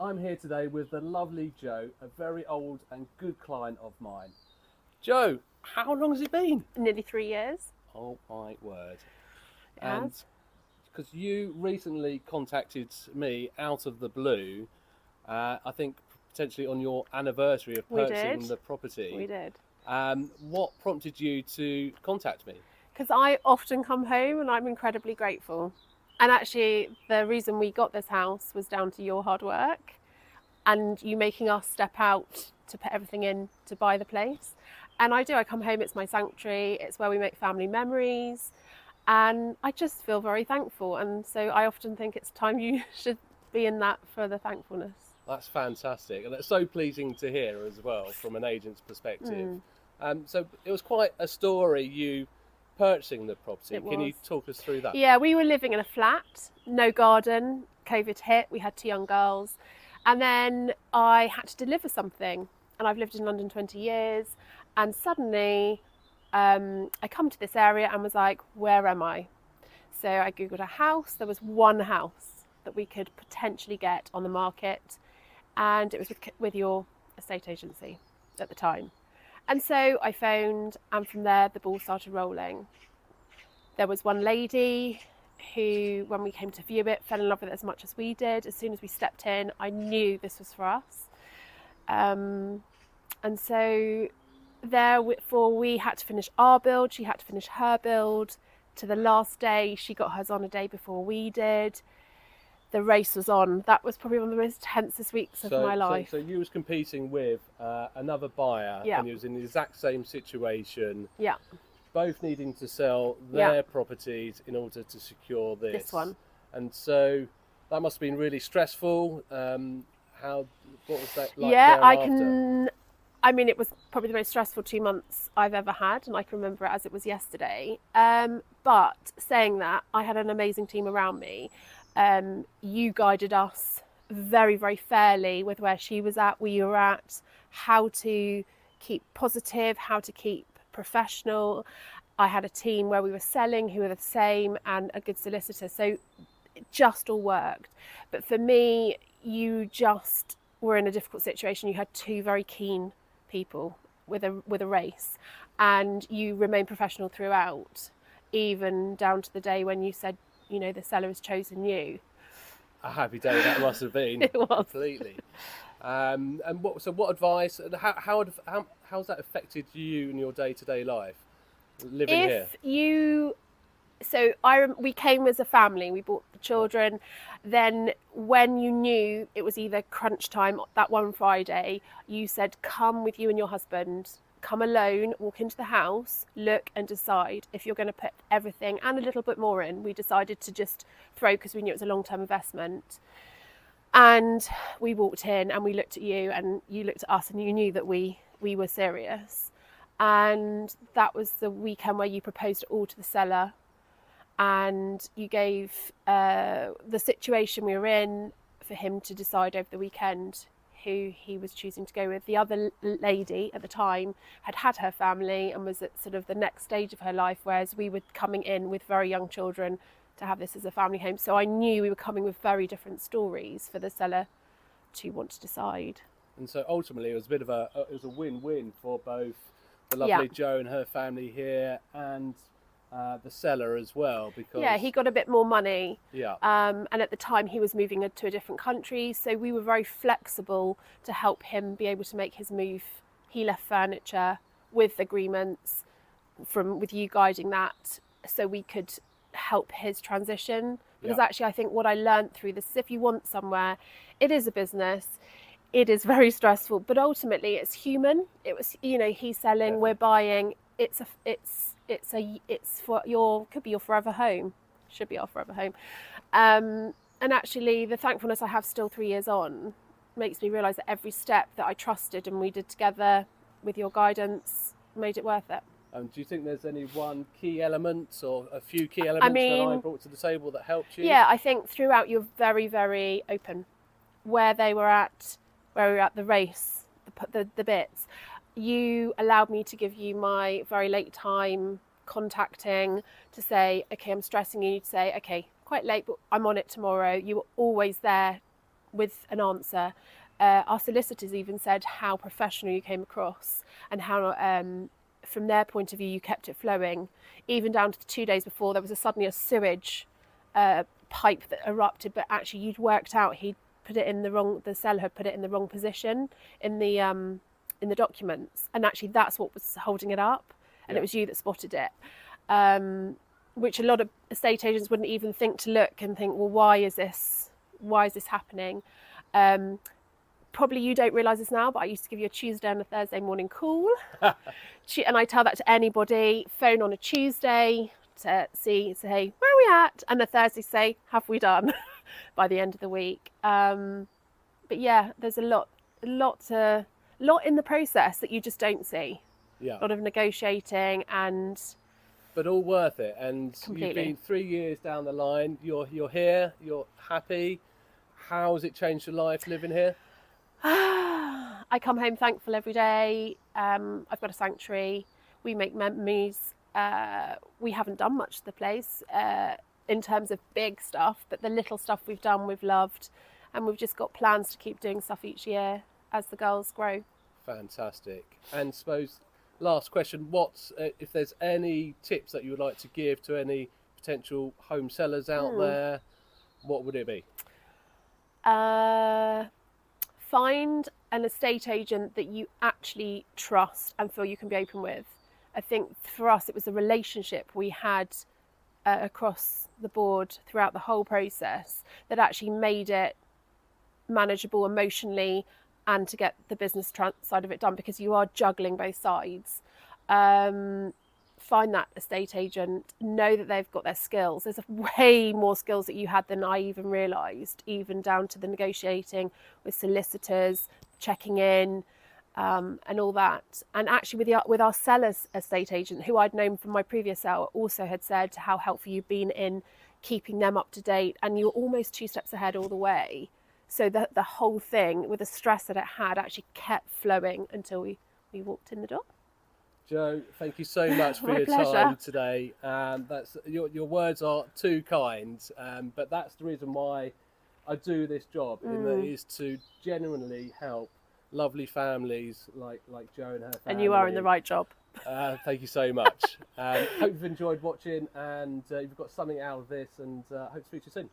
I'm here today with the lovely Jo, a very old and good client of mine. Jo, how long has it been? Nearly 3 years. Oh my word. It And has. because you recently contacted me out of the blue, I think potentially on your anniversary of We purchasing did. the property. We did. What prompted you to contact me? Because I often come home and I'm incredibly grateful. And actually, the reason we got this house was down to your hard work and you making us step out to put everything in to buy the place. And I do. I come home, it's my sanctuary, it's where we make family memories. And I just feel very thankful. And so I often think it's time you should be in that for the thankfulness. That's fantastic, and it's so pleasing to hear as well from an agent's perspective. So it was quite a story, you purchasing the property. It Can you was. talk us through that? Yeah, we were living in a flat, no garden. COVID hit, we had 2 young girls. And then I had to deliver something. And I've lived in London 20 years. And suddenly I come to this area and was like, where am I? So I Googled a house. There was one house that we could potentially get on the market. And it was with your estate agency at the time. And so I phoned, and from there the ball started rolling. There was one lady who, when we came to view it, fell in love with it as much as we did. As soon as we stepped in, I knew this was for us. And so therefore we had to finish our build, she had to finish her build. To the last day, she got hers on a day before we did. The race was on. That was probably one of the most tensest weeks of my life. So you was competing with another buyer, Yeah. and you was in the exact same situation. Yeah. Both needing to sell their properties in order to secure This one. And so that must have been really stressful. What was that like? Yeah, thereafter? I mean, it was probably the most stressful 2 months I've ever had, and I can remember it as it was yesterday. But saying that, I had an amazing team around me. You guided us very, very fairly with where she was at, where you were at, how to keep positive, how to keep professional. I had a team where we were selling who were the same, and a good solicitor. So it just all worked. But for me, you just were in a difficult situation. You had 2 very keen people with a race, and you remained professional throughout, even down to the day when you said, you know, the seller has chosen you. A happy day that must have been. It was. Completely. And what advice? And how's that affected you in your day-to-day life, living here? We came as a family. We brought the children. Then, when you knew it was either crunch time that one Friday, you said, "Come with you and your husband. Come alone. Walk into the house. Look and decide if you're going to put everything and a little bit more in." We decided to just throw, because we knew it was a long-term investment. And we walked in and we looked at you, and you looked at us, and you knew that we were serious. And that was the weekend where you proposed it all to the seller, and you gave the situation we were in for him to decide over the weekend who he was choosing to go with. The other lady at the time had her family and was at sort of the next stage of her life, whereas we were coming in with very young children to have this as a family home. So I knew we were coming with very different stories for the seller to want to decide. And so ultimately it was it was a win-win for both the lovely Jo and her family here, and the seller as well, because he got a bit more money. And at the time he was moving to a different country, so we were very flexible to help him be able to make his move. He left furniture with agreements with you guiding that, so we could help his transition. Because actually I think what I learned through this is, if you want somewhere, it is a business. It is very stressful, but ultimately it's human. It was, you know, he's selling, we're buying. It's for could be your forever home, should be our forever home. And actually the thankfulness I have still 3 years on makes me realise that every step that I trusted and we did together with your guidance made it worth it. Do you think there's any one key element or a few key elements that I brought to the table that helped you? Yeah, I think throughout you're very, very open. Where we were at the race, the bits, you allowed me to give you my very late time contacting to say, okay, I'm stressing you, to say, okay, quite late, but I'm on it tomorrow. You were always there with an answer. Our solicitors even said how professional you came across, and how from their point of view you kept it flowing, even down to the 2 days before there was suddenly a sewage pipe that erupted, but actually you'd worked out he'd put it in the seller had put it in the wrong position in the documents, and actually that's what was holding it up, and it was you that spotted it, which a lot of estate agents wouldn't even think to look and think, well, why is this happening? Probably you don't realise this now, but I used to give you a Tuesday and a Thursday morning call. And I tell that to anybody, phone on a Tuesday to say, where are we at? And a Thursday say, have we done by the end of the week? But yeah, there's a lot in the process that you just don't see. Yeah. A lot of negotiating but all worth it. And completely. You've been 3 years down the line. You're here. You're happy. How has it changed your life living here? I come home thankful every day. I've got a sanctuary. We make memories. We haven't done much to the place in terms of big stuff, but the little stuff we've done, we've loved, and we've just got plans to keep doing stuff each year as the girls grow. Fantastic. And suppose last question: if there's any tips that you would like to give to any potential home sellers out there, what would it be? Find an estate agent that you actually trust and feel you can be open with. I think for us it was a relationship we had across the board throughout the whole process that actually made it manageable emotionally and to get the business side of it done, because you are juggling both sides. Find that estate agent, know that they've got their skills. There's way more skills that you had than I even realised, even down to the negotiating with solicitors, checking in, and all that. And actually with our seller's estate agent, who I'd known from my previous sale, also had said how helpful you've been in keeping them up to date, and you're almost 2 steps ahead all the way. So the whole thing, with the stress that it had, actually kept flowing until we walked in the door. Jo, thank you so much for your time today. That's your words are too kind, but that's the reason why I do this job, is to genuinely help lovely families like Jo and her family. And you are in the right job. Thank you so much. Hope you've enjoyed watching, and you've got something out of this, and hope to speak to you soon.